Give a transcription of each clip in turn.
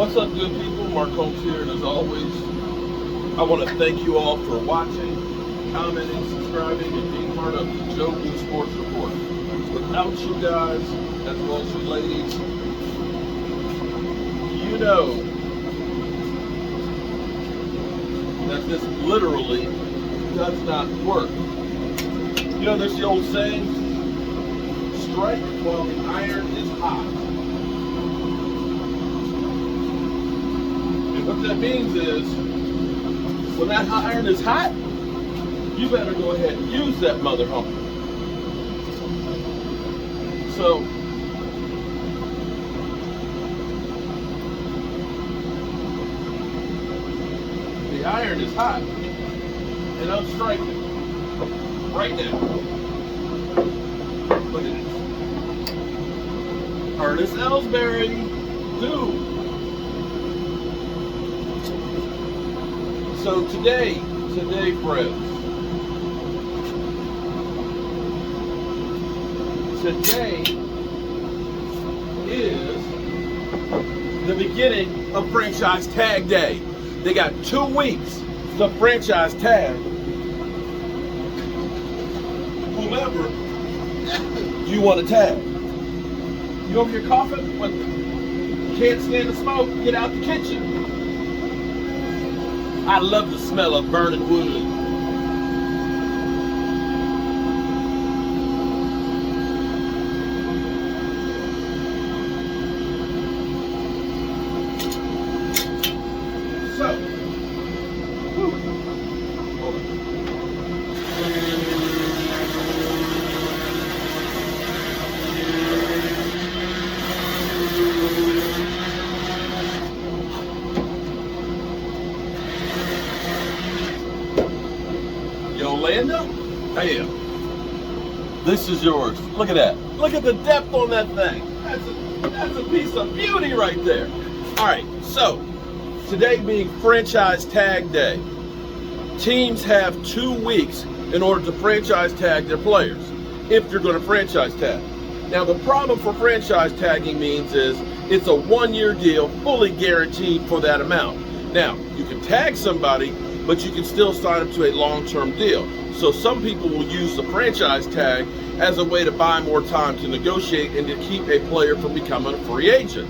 What's up, good people? Mark Holmes here, and as always, I want to thank you all for watching, commenting, subscribing, and being part of the Joe Blue Sports Report. Without you guys, as well as you ladies, you know that this literally does not work. You know, there's the old saying, strike while the iron is hot. And what that means is, when that iron is hot, you better go ahead and use that mother humper. So, the iron is hot, and I'm striking right now. Look at this. Ernest Ellsbury, dude. So today, friends, today is the beginning of franchise tag day. They got 2 weeks to franchise tag whomever you want to tag. You over here coughing? What? Can't stand the smoke? Get out the kitchen. I love the smell of burning wood. So, Yolanda, bam. This is yours. Look at that. Look at the depth on that thing. That's a piece of beauty right there. All right, so today being franchise tag day, teams have 2 weeks in order to franchise tag their players, if you're going to franchise tag. Now, the problem for franchise tagging means is it's a 1-year deal, fully guaranteed for that amount. Now, you can tag somebody, but you can still sign them to a long-term deal. So some people will use the franchise tag as a way to buy more time to negotiate and to keep a player from becoming a free agent.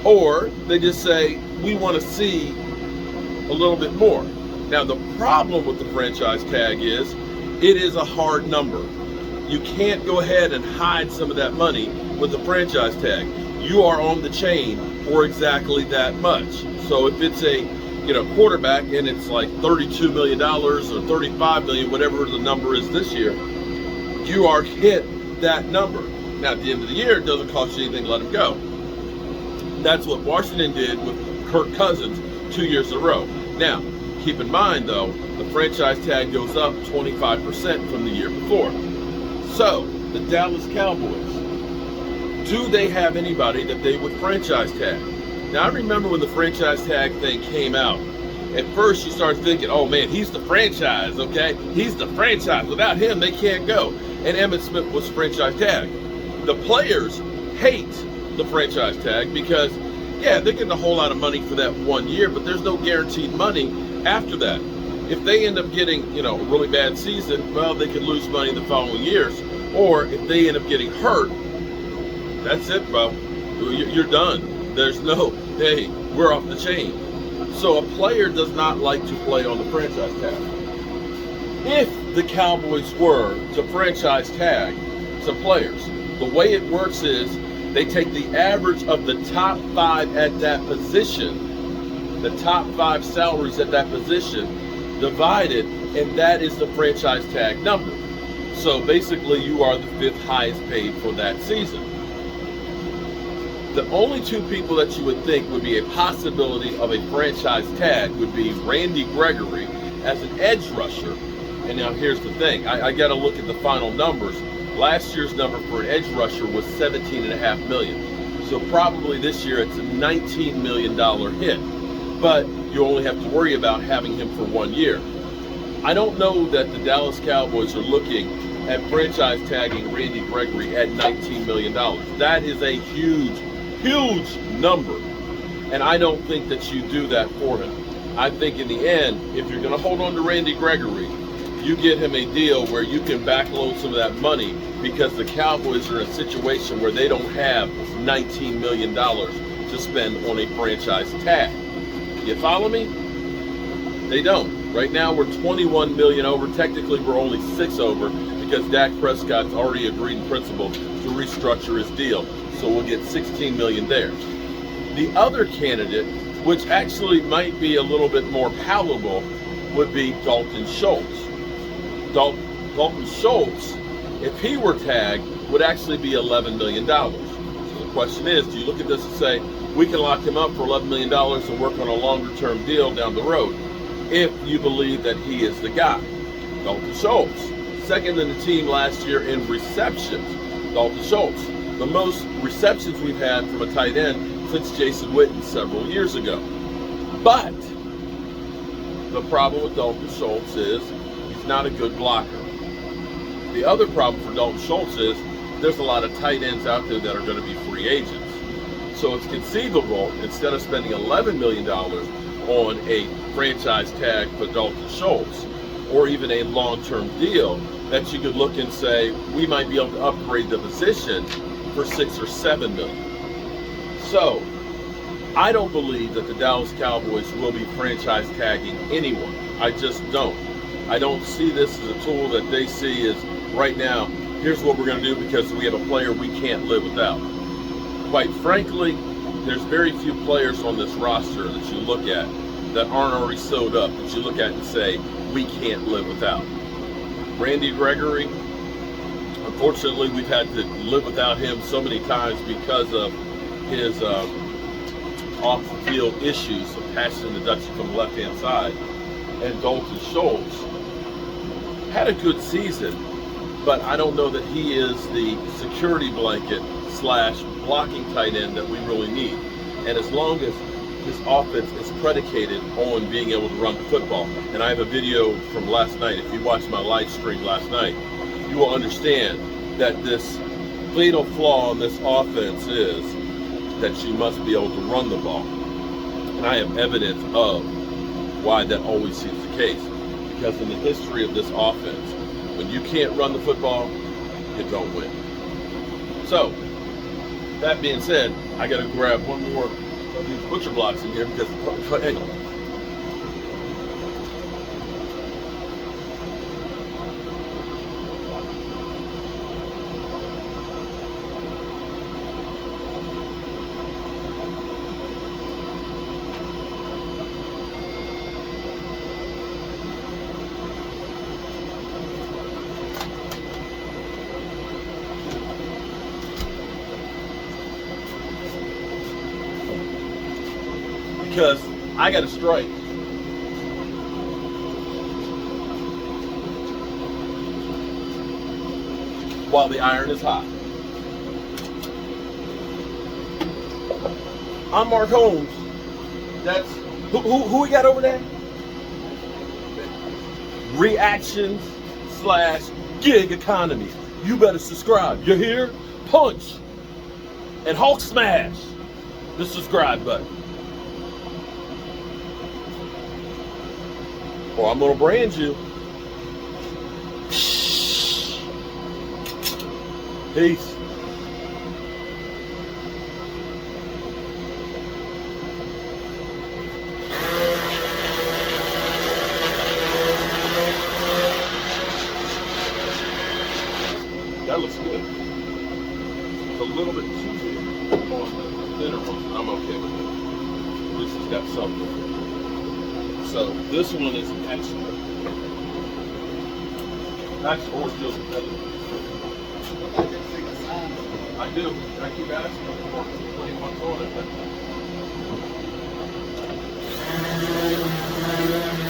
Or they just say, we want to see a little bit more. Now, the problem with the franchise tag is it is a hard number. You can't go ahead and hide some of that money with the franchise tag. You are on the chain for exactly that much. So if it's a quarterback and it's like $32 million or $35 million, whatever the number is this year, you are hit that number. Now, at the end of the year, it doesn't cost you anything to let him go. That's what Washington did with Kirk Cousins 2 years in a row. Now, keep in mind, though, the franchise tag goes up 25% from the year before. So, the Dallas Cowboys, do they have anybody that they would franchise tag? Now, I remember when the franchise tag thing came out. At first, you start thinking, oh man, he's the franchise, okay? He's the franchise. Without him, they can't go. And Emmitt Smith was franchise tag. The players hate the franchise tag because, yeah, they're getting a whole lot of money for that 1 year, but there's no guaranteed money after that. If they end up getting, a really bad season, well, they could lose money in the following years. Or if they end up getting hurt, that's it, bro. You're done. There's no, hey, we're off the chain. So a player does not like to play on the franchise tag. If the Cowboys were to franchise tag some players, the way it works is they take the average of the top 5 at that position, the top 5 salaries at that position, divided, and that is the franchise tag number. So basically you are the 5th highest paid for that season. The only 2 people that you would think would be a possibility of a franchise tag would be Randy Gregory as an edge rusher. And now here's the thing. I got to look at the final numbers. Last year's number for an edge rusher was $17.5 million. So probably this year it's a $19 million hit. But you only have to worry about having him for 1 year. I don't know that the Dallas Cowboys are looking at franchise tagging Randy Gregory at $19 million. That is a huge, huge number And I don't think that you do that for him. I think in the end, if you're going to hold on to Randy Gregory, you get him a deal where you can backload some of that money, because the Cowboys are in a situation where they don't have $19 million to spend on a franchise tag. You follow me? They don't. Right now we're 21 million over. Technically we're only 6 over, because Dak Prescott's already agreed in principle to restructure his deal. So we'll get 16 million there. The other candidate, which actually might be a little bit more palatable, would be Dalton Schultz. Dalton Schultz, if he were tagged, would actually be $11 million. So the question is, do you look at this and say, we can lock him up for $11 million and work on a longer term deal down the road, if you believe that he is the guy? Dalton Schultz, second in the team last year in receptions. Dalton Schultz, the most receptions we've had from a tight end since Jason Witten several years ago. But the problem with Dalton Schultz is he's not a good blocker. The other problem for Dalton Schultz is there's a lot of tight ends out there that are going to be free agents. So it's conceivable, instead of spending $11 million on a franchise tag for Dalton Schultz, or even a long-term deal, that you could look and say, we might be able to upgrade the position for $6 or $7 million. So, I don't believe that the Dallas Cowboys will be franchise tagging anyone. I just don't. I don't see this as a tool that they see as, right now, here's what we're going to do because we have a player we can't live without. Quite frankly, there's very few players on this roster that you look at that aren't already sewed up, that you look at and say, we can't live without. Randy Gregory, unfortunately, we've had to live without him so many times because of his off-the-field issues of passing the Dutchie from the left-hand side. And Dalton Schultz had a good season, but I don't know that he is the security blanket / blocking tight end that we really need. And as long as his offense is predicated on being able to run the football, and I have a video from last night, if you watched my live stream last night, you will understand that this fatal flaw in this offense is that you must be able to run the ball. And I have evidence of why that always seems the case. Because in the history of this offense, when you can't run the football, you don't win. So, that being said, I got to grab one more of these butcher blocks in here because, hang on. Because I got to strike. While the iron is hot. I'm Mark Holmes. That's who we got over there? Reactions / gig economy. You better subscribe. You hear? Punch and Hulk smash the subscribe button. Or I'm gonna brand you. Peace. That looks good. It's a little bit too big on the thinner one. I'm okay with it. This has got something. So this one is excellent. Actually, horse feels better. I do. I keep asking for putting one on it.